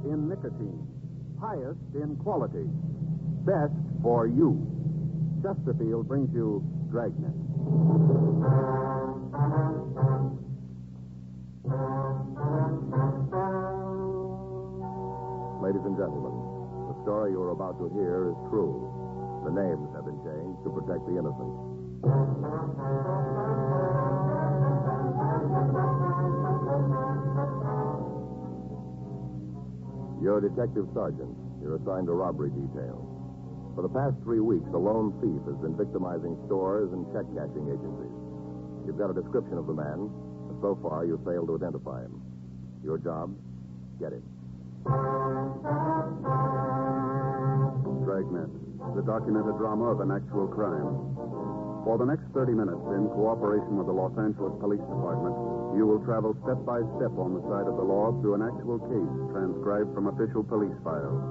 in nicotine, highest in quality, best for you. Chesterfield brings you Dragnet. Ladies and gentlemen, the story you're about to hear is true. The names have been changed to protect the innocent. You're a detective sergeant. You're assigned to robbery detail. For the past 3 weeks, a lone thief has been victimizing stores and check-cashing agencies. You've got a description of the man, but so far you've failed to identify him. Your job? Get him. Dragnet, the documented drama of an actual crime. For the next 30 minutes, in cooperation with the Los Angeles Police Department, you will travel step by step on the side of the law through an actual case transcribed from official police files.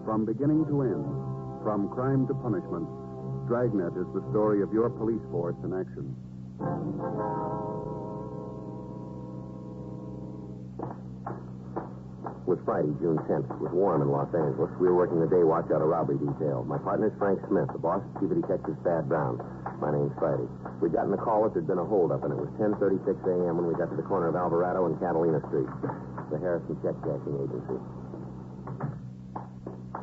From beginning to end, from crime to punishment, Dragnet is the story of your police force in action. It was Friday, June 10th. It was warm in Los Angeles. We were working the day watch out of robbery detail. My partner's Frank Smith. The boss is Chief of Detective Thad Brown. My name's Friday. We'd gotten a call that there'd been a holdup, and it was 10:36 a.m. when we got to the corner of Alvarado and Catalina Street. The Harrison Check Cashing Agency.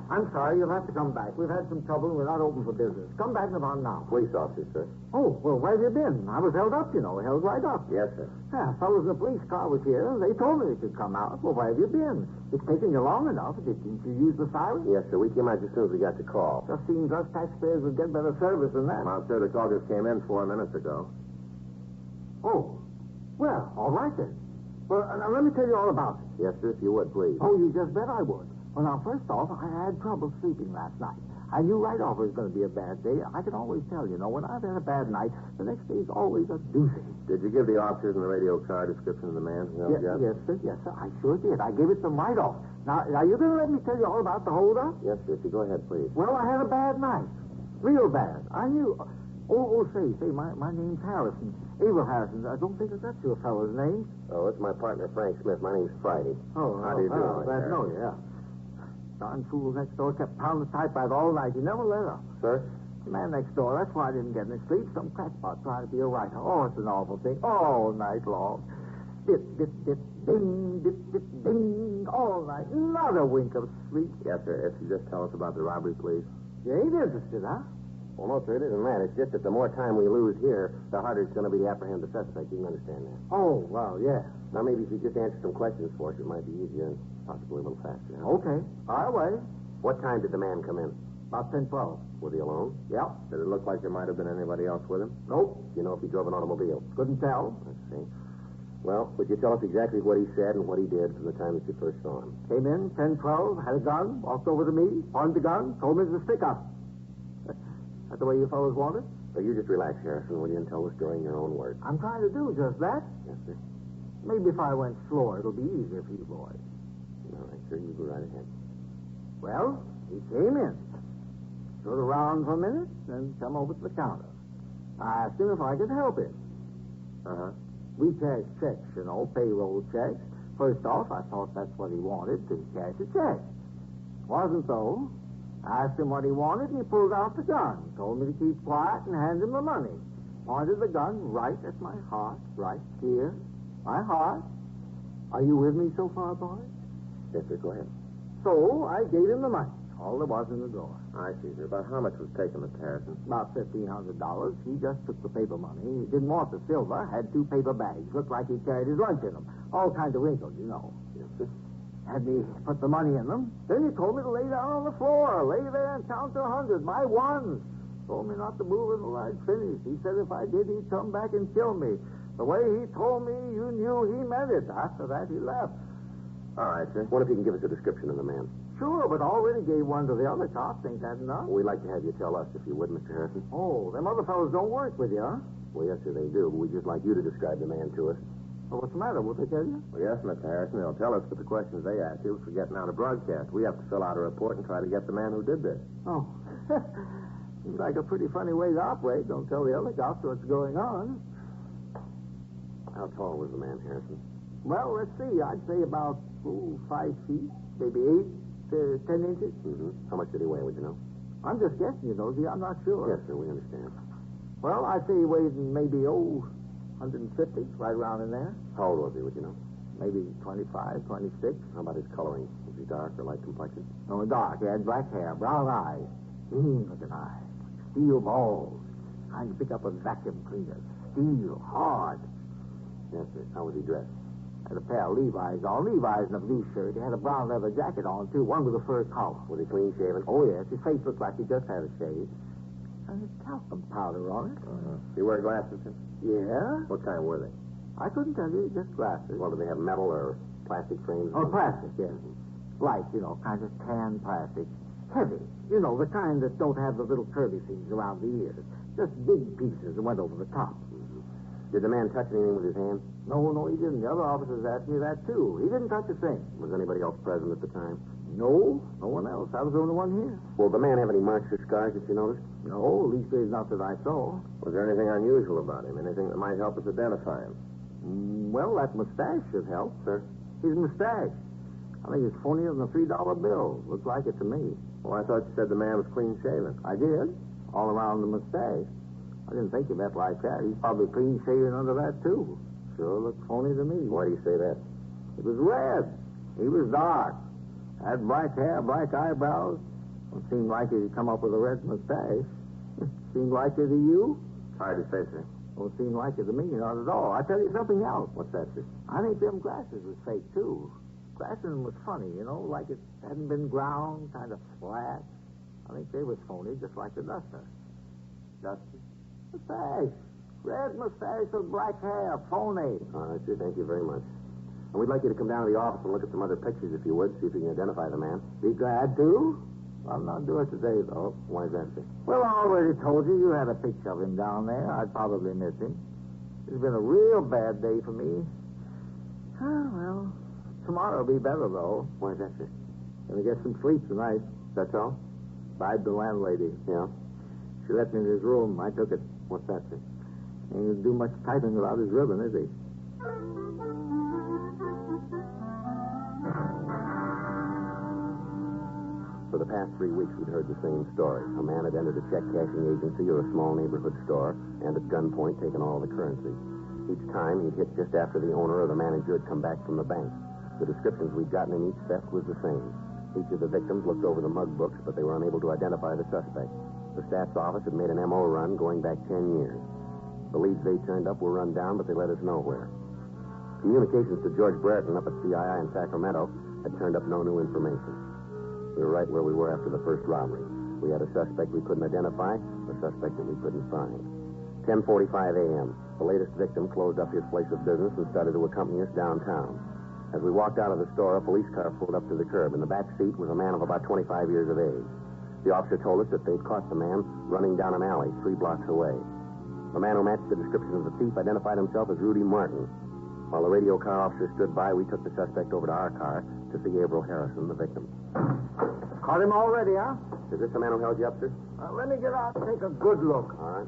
I'm sorry, you'll have to come back. We've had some trouble and we're not open for business. Come back in about now. Police officer, sir. Oh, well, where have you been? I was held up, you know. Held right up. Yes, sir. Yeah, fellows in the police car was here. They told me they could come out. Well, where have you been? It's taken you long enough. Didn't you use the siren? Yes, sir. We came out as soon as we got the call. Just seems us taxpayers would get better service than that. Well, sir, the call just came in 4 minutes ago. Oh, well, all right then. Well, now let me tell you all about it. Yes, sir, if you would, please. Oh, you just bet I would. Well, now, first off, I had trouble sleeping last night. I knew right off it was going to be a bad day. I can always tell, you know, when I've had a bad night, the next day's always a doozy. Did you give the officers in the radio car description of the man who held you up? Yes, sir, I sure did. I gave it to them right off. Now, are you going to let me tell you all about the holdup? Yes, sir. Go ahead, please. Well, I had a bad night. Real bad. I knew... say, my name's Harrison. Abel Harrison. I don't think that's your fellow's name. Oh, it's my partner, Frank Smith. My name's Friday. Oh, how do you do? Glad to know you, yeah. Darn fool next door kept pounding the typewriter all night. He never let up. Sir? The man next door, that's why I didn't get any sleep. Some crackpot trying to be a writer. Oh, it's an awful thing. All night long. Dip, dip, dip, ding, dip, dip, ding. All night. Not a wink of sleep. Yes, sir. If you just tell us about the robbery, please. You ain't interested, huh? Well, no, sir, it isn't that. It's just that the more time we lose here, the harder it's going to be to apprehend the suspect. You can understand that. Oh, well, yeah. Now, maybe if you just answer some questions for us, it might be easier and possibly a little faster. Huh? Okay. Fire away. What time did the man come in? About 10:12. Was he alone? Yeah. Did it look like there might have been anybody else with him? Nope. Do you know if he drove an automobile? Couldn't tell. Let's see. Well, would you tell us exactly what he said and what he did from the time that you first saw him? Came in, 10:12, had a gun, walked over to me, pointed the gun, told me to stick up. That the way you fellows want it? So you just relax, Harrison, will you, and tell the story in your own words. I'm trying to do just that. Yes, sir. Maybe if I went slower, it'll be easier for you boys. All right, sir, you go right ahead. Well, he came in, stood around for a minute, then come over to the counter. I asked him if I could help him. Uh-huh. We cash checks, you know, payroll checks. First off, I thought that's what he wanted, to cash a check. Wasn't so. I asked him what he wanted, and he pulled out the gun. Told me to keep quiet and hand him the money. Pointed the gun right at my heart, right here. My heart. Are you with me so far, boys? Yes, sir, go ahead. So I gave him the money. All there was in the drawer. I see, sir. About how much was taken, Mr. Harrison? About $1,500. He just took the paper money. He didn't want the silver. Had 2 paper bags. Looked like he carried his lunch in them. All kinds of wrinkles, you know. Yes, sir. Had me put the money in them. Then he told me to lay down on the floor. Lay there and count to 100. My ones. Told me not to move until I'd finished. He said if I did, he'd come back and kill me. The way he told me, you knew he meant it. After that, he left. All right, sir. What if you can give us a description of the man? Sure, but already gave one to the other cops. Ain't that enough? We'd like to have you tell us, if you would, Mr. Harrison. Oh, them other fellows don't work with you, huh? Well, yes, sir, they do, but we'd just like you to describe the man to us. Well, what's the matter? Will they tell you? Well, yes, Mr. Harrison, they'll tell us, but the questions they ask you for getting out a broadcast. We have to fill out a report and try to get the man who did this. Oh. Seems like a pretty funny way to operate. Don't tell the other cops what's going on. How tall was the man, Harrison? Well, let's see. I'd say about 5 feet, maybe 8 to 10 inches. Mm-hmm. How much did he weigh, would you know? I'm just guessing, Nosey. I'm not sure. Yes, sir, we understand. Well, I'd say he weighed maybe, 150, right around in there. How old was he, would you know? Maybe 25, 26. How about his coloring? Was he dark or light complexion? No, dark. He had black hair, brown eyes, mean-looking eyes, steel balls. Kind to pick up a vacuum cleaner. Steel, hard. Yes, sir. How was he dressed? Had a pair of Levi's on. Levi's and a blue shirt. He had a brown leather jacket on, too. One with a fur collar. Was he clean shaven? Oh, yes. His face looked like he just had a shave. And his talcum powder on it. Did he wear glasses, sir? Yeah? What kind were they? I couldn't tell you. Just glasses. Well, did they have metal or plastic frames? Oh, plastic, yes. Light, kind of tan plastic. Heavy. The kind that don't have the little curvy things around the ears. Just big pieces that went over the top. Did the man touch anything with his hand? No, he didn't. The other officers asked me that, too. He didn't touch a thing. Was anybody else present at the time? No one else. I was the only one here. Well, the man have any marks or scars that you noticed? No, at least there's not that I saw. Was there anything unusual about him? Anything that might help us identify him? Well, that mustache should help. Sir? His mustache. I think it's funnier than a $3 bill. Looks like it to me. Well, I thought you said the man was clean shaven. I did. All around the mustache. I didn't think of that like that. He's probably clean shaven under that, too. Sure looks phony to me. Why do you say that? It was red. He was dark. Had black hair, black eyebrows. It seemed like he'd come up with a red mustache. Seemed like it to you? Hard to say, sir. Don't seem like it to me, not at all. I tell you something else. What's that, sir? I think them glasses was fake, too. Glasses was funny, like it hadn't been ground, kind of flat. I think they was phony, just like the duster. Duster? Mustache. Red mustache with black hair. Phony. All right, sir. Thank you very much. And we'd like you to come down to the office and look at some other pictures, if you would, see if you can identify the man. Be glad to. I'll not do it today, though. Why is that, sir? Well, I already told you had a picture of him down there. I'd probably miss him. It's been a real bad day for me. Well, tomorrow will be better, though. Why is that, sir? Gonna get some sleep tonight. That's all? Bribed the landlady. Yeah? She let me in his room. I took it. What's that, sir? Ain't gonna do much typing without his ribbon, is he? For the past 3 weeks, we'd heard the same story. A man had entered a check-cashing agency or a small neighborhood store and at gunpoint taken all the currency. Each time, he'd hit just after the owner or the manager had come back from the bank. The descriptions we'd gotten in each theft was the same. Each of the victims looked over the mug books, but they were unable to identify the suspect. The staff's office had made an M.O. run going back 10 years. The leads they turned up were run down, but they led us nowhere. Communications to George Brereton up at CII in Sacramento had turned up no new information. We were right where we were after the first robbery. We had a suspect we couldn't identify, a suspect that we couldn't find. 10:45 a.m. The latest victim closed up his place of business and started to accompany us downtown. As we walked out of the store, a police car pulled up to the curb. In the back seat was a man of about 25 years of age. The officer told us that they'd caught the man running down an alley 3 blocks away. The man who matched the description of the thief identified himself as Rudy Martin. While the radio car officer stood by, we took the suspect over to our car to see Averill Harrison, the victim. Caught him already, huh? Is this the man who held you up, sir? Let me get out and take a good look. All right.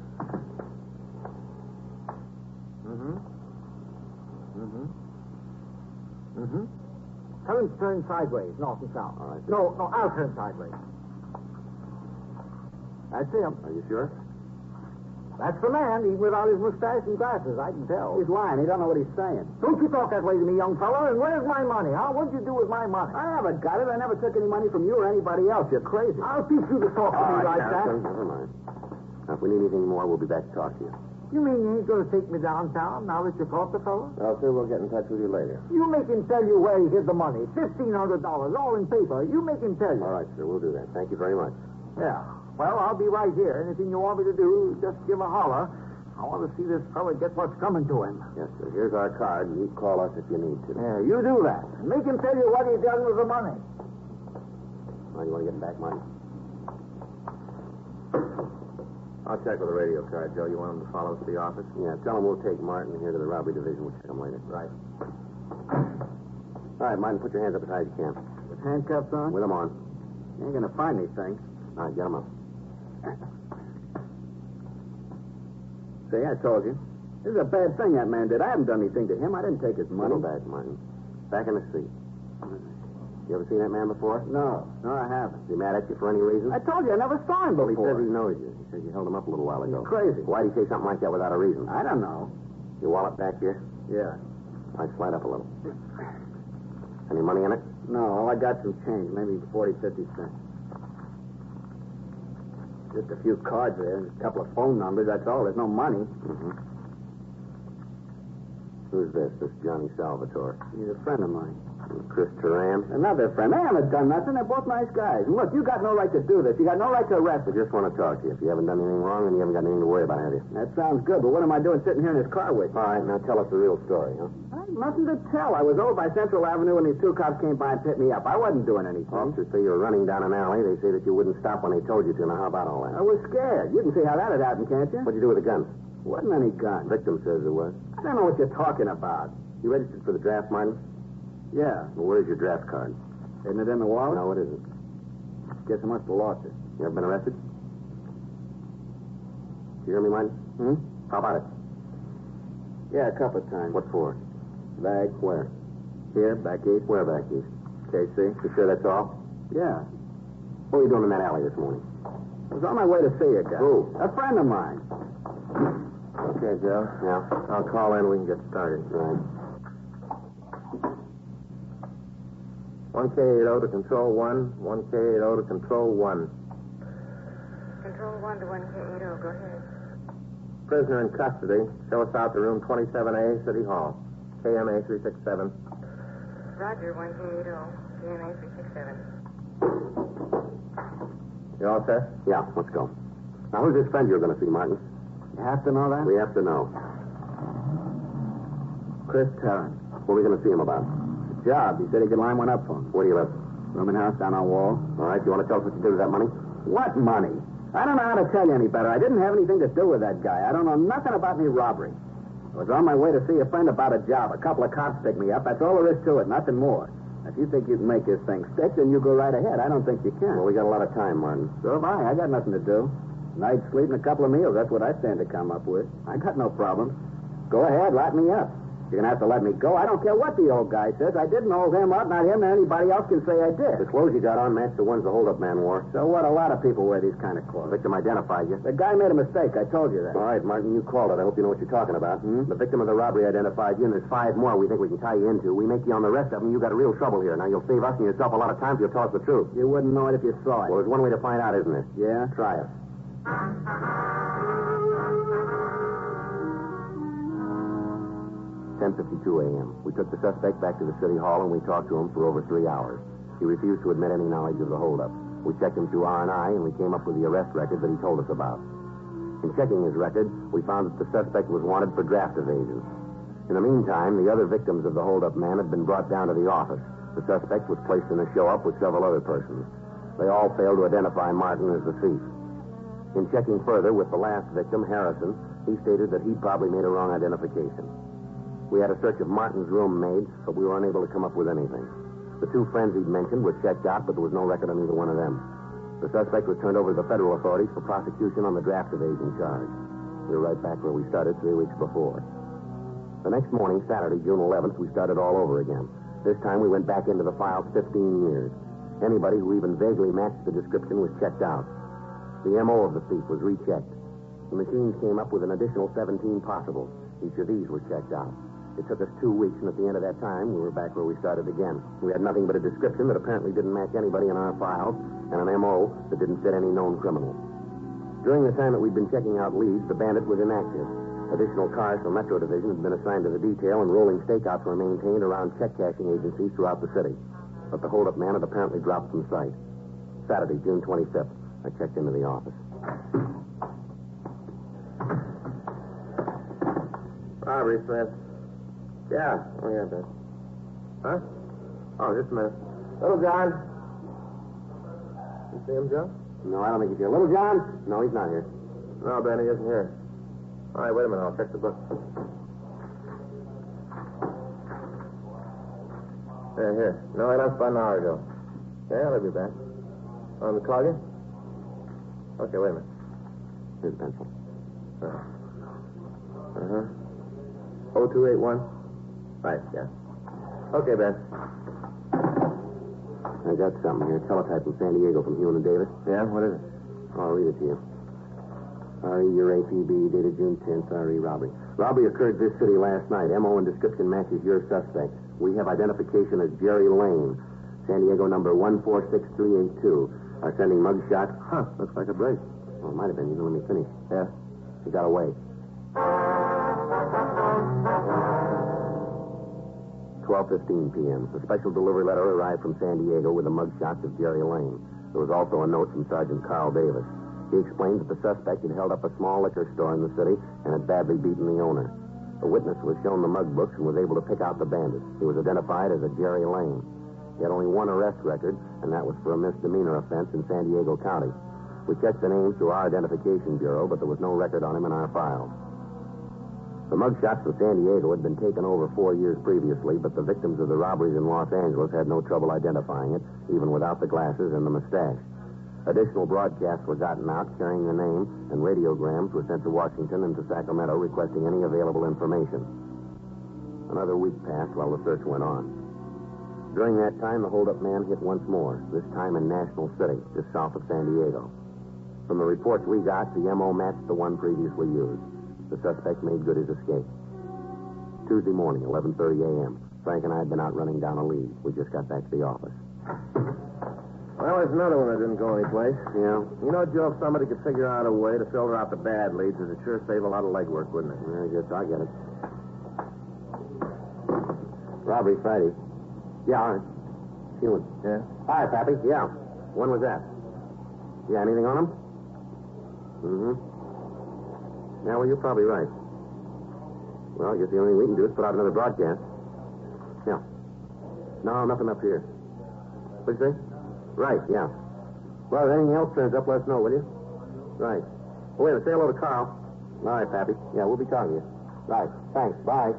Tell him to turn sideways, north and south. All right. No, I'll turn sideways. That's him. Are you sure? That's the man, even without his mustache and glasses, I can tell. He's lying. He don't know what he's saying. Don't you talk that way to me, young fellow. And where's my money, huh? What'd you do with my money? I never got it. I never took any money from you or anybody else. You're crazy. I'll teach you to talk to me like Harrison, that. never mind. Now, if we need anything more, we'll be back to talk to you. You mean you ain't going to take me downtown now that you caught the fellow? Well, sir, we'll get in touch with you later. You make him tell you where he hid the money. $1,500, all in paper. You make him tell you. All right, sir, we'll do that. Thank you very much. Yeah. Well, I'll be right here. Anything you want me to do, just give a holler. I want to see this fella get what's coming to him. Yes, sir. Here's our card. You call us if you need to. Yeah, you do that. Make him tell you what he done with the money. Well, you want to get him back, Martin? I'll check with the radio card, Joe. You want him to follow us to the office? Yeah, tell him we'll take Martin here to the robbery division. We'll check him later. Right. All right, Martin, put your hands up as high as you can. With handcuffs on? With them on. You ain't going to find anything. All right, get them up. See, I told you. This is a bad thing that man did. I haven't done anything to him. I didn't take his money. Go back, Martin. Back in the seat. You ever seen that man before? No, I haven't. Is he mad at you for any reason? I told you I never saw him Well, he before. says he knows you. He says you held him up a little while ago. He's crazy. Why'd he say something like that without a reason? I don't know. Your wallet back here? Yeah. All right, slide up a little. Any money in it? No, all I got some change, maybe 40, 50 cents. Just a few cards there, and a couple of phone numbers, that's all. There's no money. Mm-hmm. Who's this? This Johnny Salvatore. He's a friend of mine. Chris Turan? Another friend. They haven't done nothing. They're both nice guys. And look, you got no right to do this. You got no right to arrest I him. just want to talk to you. If you haven't done anything wrong, then you haven't got anything to worry about, have you? That sounds good, but what am I doing sitting here in this car with you? All right, now tell us the real story, huh? Nothing to tell. I was over by Central Avenue when these two cops came by and picked me up. I wasn't doing anything. Officers say you were running down an alley. They say that you wouldn't stop when they told you to. Now, how about all that? I was scared. You can see how that had happened, can't you? What'd you do with the gun? Wasn't any gun. Victim says there was. I don't know what you're talking about. You registered for the draft, Martin? Yeah. Well, where's your draft card? Isn't it in the wallet? No, it isn't. Guess I must have lost it. You ever been arrested? You hear me, Martin? How about it? Yeah, a couple of times. What for? Bag. Where? Here, back east. Where back east? KC. You sure that's all? Yeah. What were you doing in that alley this morning? I was on my way to see a guy. Who? A friend of mine. Okay, Joe. Yeah. I'll call in. We can get started. Right. 1K80 to Control 1. 1K80 to Control 1. Control 1 to 1K80. Go ahead. Prisoner in custody. Show us out to room 27A, City Hall. KMA 367. Roger, 1K80. PMA 367. You all set? Yeah, let's go. Now, who's this friend you're going to see, Martin? You have to know that? We have to know. Chris Tarrant. What are we going to see him about? Job. He said he could line one up for me. Where do you live? Rooming house down on Wall. All right, you want to tell us what you did with that money? What money? I don't know how to tell you any better. I didn't have anything to do with that guy. I don't know nothing about any robbery. I was on my way to see a friend about a job. A couple of cops picked me up. That's all there is to it. Nothing more. If you think you can make this thing stick, then you go right ahead. I don't think you can. Well, we got a lot of time, Martin. So have I. I got nothing to do. Night's sleep and a couple of meals. That's what I stand to come up with. I got no problems. Go ahead. Lock me up. You're going to have to let me go. I don't care what the old guy says. I didn't hold him up. Not him nor anybody else can say I did. The clothes you got on match the ones the hold-up man wore. So what? A lot of people wear these kind of The clothes. victim identified you. The guy made a mistake. I told you that. All right, Martin, you called it. I hope you know what you're talking about. The victim of the robbery identified you, and there's 5 more we think we can tie you into. We make you on the rest of them, you got real trouble here. Now, you'll save us and yourself a lot of time if you'll tell us the truth. You wouldn't know it if you saw it. Well, there's one way to find out, isn't there? Yeah? Try us. 10:52 a.m. We took the suspect back to the city hall, and we talked to him for over 3 hours. He refused to admit any knowledge of the holdup. We checked him through R&I, and we came up with the arrest record that he told us about. In checking his record, we found that the suspect was wanted for draft evasion. In the meantime, the other victims of the holdup man had been brought down to the office. The suspect was placed in a show-up with several other persons. They all failed to identify Martin as the thief. In checking further with the last victim, Harrison, he stated that he'd probably made a wrong identification. We had a search of Martin's room made, but we were unable to come up with anything. The 2 friends he'd mentioned were checked out, but there was no record on either one of them. The suspect was turned over to the federal authorities for prosecution on the draft evasion charge. We were right back where we started 3 weeks before. The next morning, Saturday, June 11th, we started all over again. This time we went back into the files 15 years. Anybody who even vaguely matched the description was checked out. The M.O. of the thief was rechecked. The machines came up with an additional 17 possibles. Each of these was checked out. It took us 2 weeks, and at the end of that time, we were back where we started again. We had nothing but a description that apparently didn't match anybody in our files, and an M.O. that didn't fit any known criminal. During the time that we'd been checking out leads, the bandit was inactive. Additional cars from Metro Division had been assigned to the detail, and rolling stakeouts were maintained around check-cashing agencies throughout the city. But the hold-up man had apparently dropped from sight. Saturday, June 25th, I checked into the office. Robbery, Smith. Yeah. Oh, yeah, Ben. Huh? Oh, just a minute. Little John. You see him, Joe? No, I don't think he's here. Little John? No, he's not here. No, Ben, he isn't here. All right, wait a minute. I'll check the book. Here. No, he left about an hour ago. Yeah, they'll be back. Want me to call you? Okay, wait a minute. Here's a pencil. Uh-huh. 0281? Right, yeah. Okay, Ben. I got something here. Teletype from San Diego from Hewin and Davis. Yeah? What is it? I'll read it to you. RE, your APB, dated June 10th, RE robbery. Robbery occurred this city last night. MO and description matches your suspect. We have identification as Jerry Lane, San Diego number 146382. Are sending mugshot. Huh, looks like a break. Oh, it might have been. You can let me finish. Yeah? He got away. 12:15 p.m. A special delivery letter arrived from San Diego with the mugshots of Jerry Lane. There was also a note from Sergeant Carl Davis. He explained that the suspect had held up a small liquor store in the city and had badly beaten the owner. A witness was shown the mug books and was able to pick out the bandit. He was identified as a Jerry Lane. He had only one arrest record, and that was for a misdemeanor offense in San Diego County. We checked the names through our identification bureau, but there was no record on him in our files. The mugshots from San Diego had been taken over 4 years previously, but the victims of the robberies in Los Angeles had no trouble identifying it, even without the glasses and the mustache. Additional broadcasts were gotten out carrying the name, and radiograms were sent to Washington and to Sacramento requesting any available information. Another week passed while the search went on. During that time, the holdup man hit once more, this time in National City, just south of San Diego. From the reports we got, the MO matched the one previously used. The suspect made good his escape. Tuesday morning, 11:30 a.m. Frank and I had been out running down a lead. We just got back to the office. Well, there's another one that didn't go anyplace. Yeah? You know, Joe, if somebody could figure out a way to filter out the bad leads, it'd sure save a lot of legwork, wouldn't it? I guess I get it. Robbery Friday. Yeah, all right. Hewin. Yeah? Hi, Pappy. Yeah. When was that? Yeah, anything on him? Mm-hmm. Yeah, well, you're probably right. Well, I guess the only thing we can do is put out another broadcast. Yeah. No, nothing up here. What'd you say? Right, yeah. Well, if anything else turns up, let us know, will you? Right. Oh, wait a minute. Say hello to Carl. All right, Pappy. Yeah, we'll be talking to you. Right. Thanks. Bye.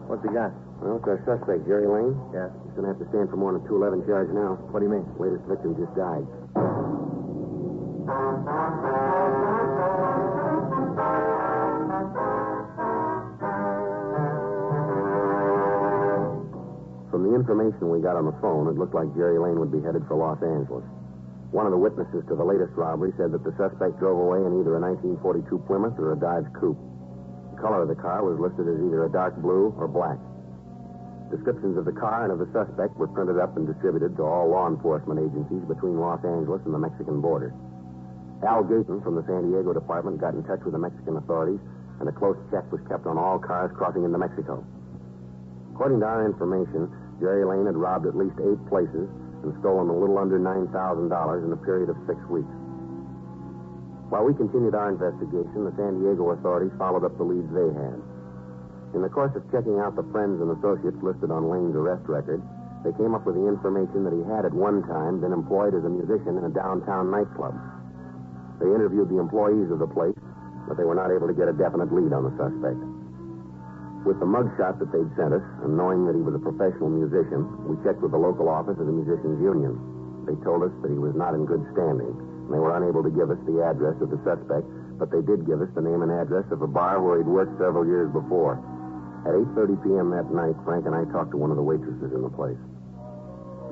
What's he got? Well, it's our suspect, Jerry Lane. Yeah? He's going to have to stand for more than a 211 charge now. What do you mean? Latest victim just died. From the information we got on the phone, it looked like Jerry Lane would be headed for Los Angeles. One of the witnesses to the latest robbery said that the suspect drove away in either a 1942 Plymouth or a Dodge Coupe. The color of the car was listed as either a dark blue or black. Descriptions of the car and of the suspect were printed up and distributed to all law enforcement agencies between Los Angeles and the Mexican border. Al Gayton from the San Diego department got in touch with the Mexican authorities, and a close check was kept on all cars crossing into Mexico. According to our information, Jerry Lane had robbed at least 8 places and stolen a little under $9,000 in a period of 6 weeks. While we continued our investigation, the San Diego authorities followed up the leads they had. In the course of checking out the friends and associates listed on Lane's arrest record, they came up with the information that he had at one time been employed as a musician in a downtown nightclub. They interviewed the employees of the place, but they were not able to get a definite lead on the suspect. With the mugshot that they'd sent us, and knowing that he was a professional musician, we checked with the local office of the Musicians Union. They told us that he was not in good standing, and they were unable to give us the address of the suspect, but they did give us the name and address of a bar where he'd worked several years before. At 8:30 p.m. that night, Frank and I talked to one of the waitresses in the place.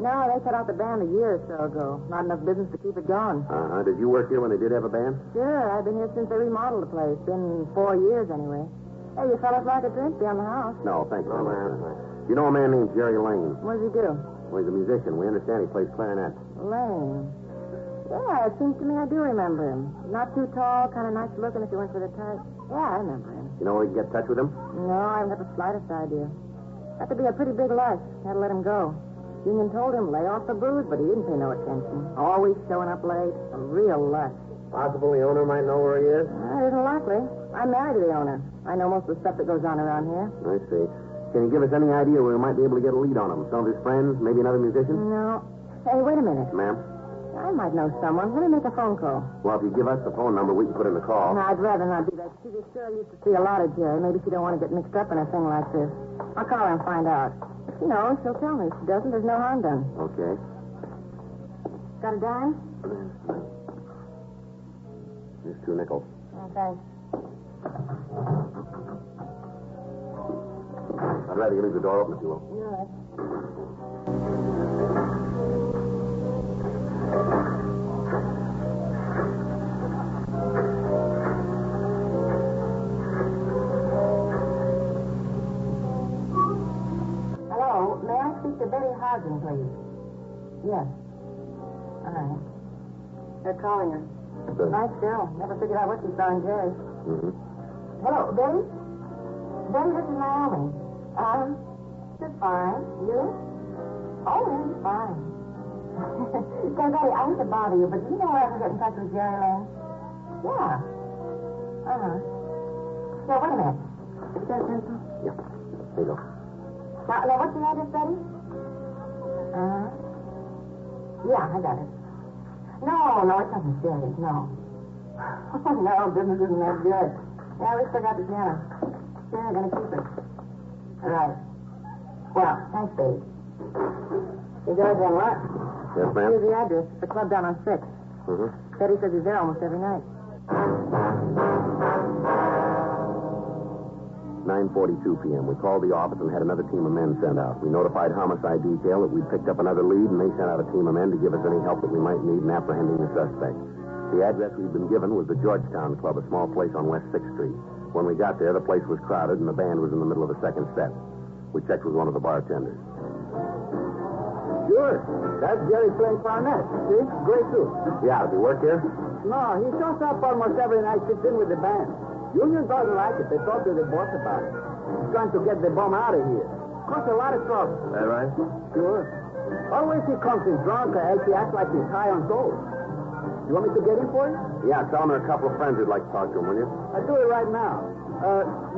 No, they cut out the band a year or so ago. Not enough business to keep it going. Uh-huh. Did you work here when they did have a band? Sure, I've been here since they remodeled the place. Been 4 years anyway. Hey, you fellas like a drink? Be on the house. No, thank you. You know a man named Jerry Lane? What does he do? Well, he's a musician. We understand he plays clarinet. Lane. Yeah, it seems to me I do remember him. Not too tall, kind of nice looking if you went for the type. Yeah, I remember him. You know where we can get in touch with him? No, I haven't got the slightest idea. Had to be a pretty big lush. Had to let him go. Union told him lay off the booze, but he didn't pay no attention. Always showing up late. A real lush. Possible the owner might know where he is? Isn't likely. I'm married to the owner. I know most of the stuff that goes on around here. I see. Can you give us any idea where we might be able to get a lead on him? Some of his friends? Maybe another musician? No. Hey, wait a minute. Ma'am? I might know someone. Let me make a phone call. Well, if you give us the phone number, we can put in the call. No, I'd rather not do that. See, this girl used to see a lot of Jerry. Maybe she don't want to get mixed up in a thing like this. I'll call her and find out. If she knows, she'll tell me. If she doesn't, there's no harm done. Okay. Got a dime? Here's 2 nickels. Oh, thanks. I'd rather you leave the door open if you will. You're right. Hello, may I speak to Betty Hardin, please? Yes. All right. They're calling her. Nice girl. Never figured out what she saw in Jerry. Mm-hmm. Hello, Betty? Betty, this is Naomi. Just fine. You? Oh, really fine. Say, Betty, I hate to bother you, but do you know where I can get in touch with Jerry Lane? Yeah. Uh-huh. So, wait a minute. Is that a pencil? Yeah. There you go. Now, what's the address, Betty? Uh-huh. Yeah, I got it. No, it doesn't serious, no. No, business isn't that good. Yeah, we still got the piano. Yeah, I'm gonna keep it. All right. Well, thanks, babe. You guys on what? Yes, ma'am? Here's the address. The club down on 6th. Mm-hmm. Betty says he's there almost every night. 9:42 p.m. We called the office and had another team of men sent out. We notified homicide detail that we'd picked up another lead, and they sent out a team of men to give us any help that we might need in apprehending the suspect. The address we'd been given was the Georgetown Club, a small place on West 6th Street. When we got there, the place was crowded, and the band was in the middle of the second set. We checked with one of the bartenders. Sure. That's Jerry playing clarinet. See? Great too. Yeah, does he work here? No, he shows up almost every night, sits in with the band. Union doesn't like it. They talk to the boss about it. He's trying to get the bum out of here. Costs a lot of trouble. Is that right? Sure. Always he comes in drunk, or else he acts like he's high on gold. You want me to get in for you? Yeah, tell him there are a couple of friends who'd like to talk to him, will you? I'll do it right now.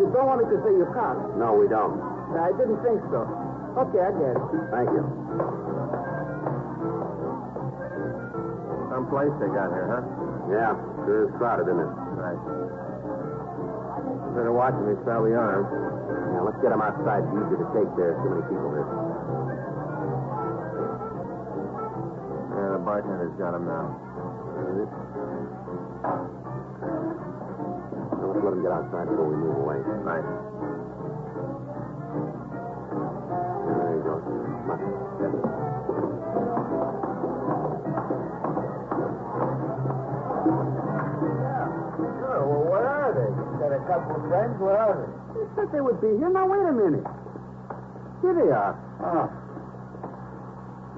You don't want me to say you're cop? No, we don't. I didn't think so. Okay, I get it. Thank you. Some place they got here, huh? Yeah, sure is crowded, isn't it? Right. Better watch him. He's probably armed. Yeah, let's get him outside. It's easier to take. There's too many people here. Yeah, the bartender's got him now. Now, let's let him get outside before we move away. Right. There he goes. Come on. Sure, well, where are they? Got a couple of friends. Where are they? They said they would be here. Now, wait a minute. Here they are. Oh.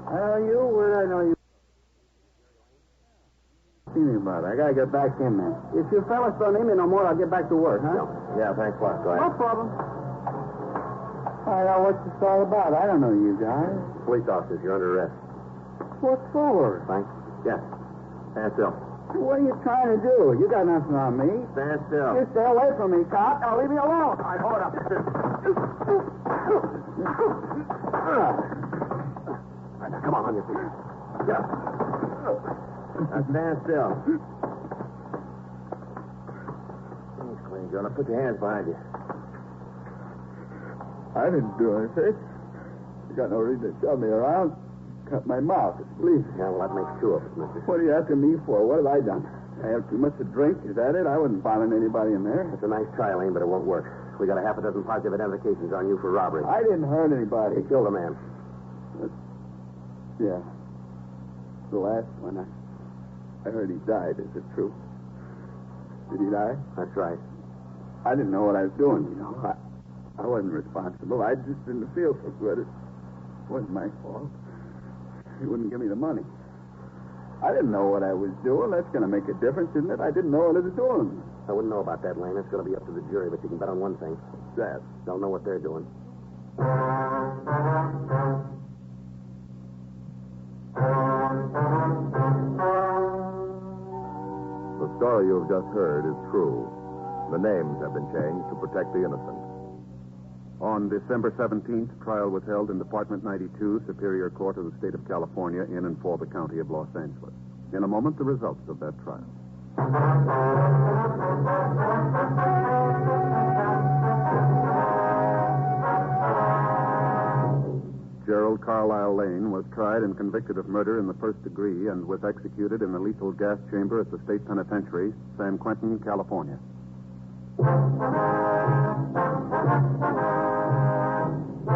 I know you. Where do I know you? See me about it. I gotta get back in there. If you fellas don't need me no more, I'll get back to work, huh? Yeah, thanks a lot. Go No ahead. problem. I know what this all about. I don't know you guys. Police officers, you're under arrest. What for? Frank? Yes. Stand still. What are you trying to do? You got nothing on me. Stand still. You stay away from me, cop. Now leave me alone. All right, hold up. Come on your feet. Get up. Now stand still. Thanks, clean, Joe. Now put your hands behind you. I didn't do anything. You got no reason to shove me around. Cut my mouth. It's bleeding. Yeah, well, that makes two of us, mister. What are you asking me for? What have I done? I have too much to drink? Is that it? I wasn't bothering anybody in there. That's a nice try, Lane, but it won't work. We got a half a dozen positive identifications on you for robbery. I didn't hurt anybody. You killed a man. Yeah. The last one, I heard he died. Is it true? Did he die? That's right. I didn't know what I was doing, you know. I wasn't responsible. I just didn't feel so good. It wasn't my fault. He wouldn't give me the money. I didn't know what I was doing. That's going to make a difference, isn't it? I didn't know what I was doing. I wouldn't know about that, Lane. That's going to be up to the jury, but you can bet on one thing. What's that? They'll know what they're doing. The story you've just heard is true. The names have been changed to protect the innocent. On December 17th, trial was held in Department 92, Superior Court of the State of California, in and for the County of Los Angeles. In a moment, the results of that trial. Gerald Carlisle Lane was tried and convicted of murder in the first degree and was executed in the lethal gas chamber at the State Penitentiary, San Quentin, California. You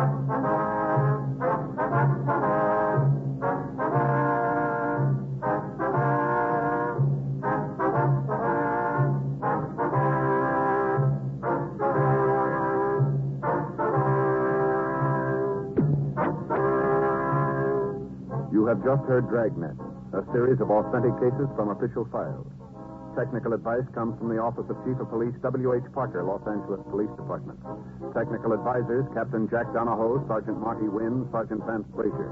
have just heard Dragnet, a series of authentic cases from official files. Technical advice comes from the Office of Chief of Police W.H. Parker, Los Angeles Police Department. Technical advisors, Captain Jack Donahoe, Sergeant Marty Wynn, Sergeant Vance Frazier.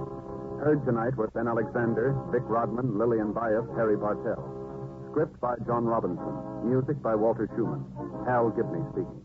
Heard tonight were Ben Alexander, Vic Rodman, Lillian Bias, Harry Bartell. Script by John Robinson. Music by Walter Schumann. Hal Gibney speaking.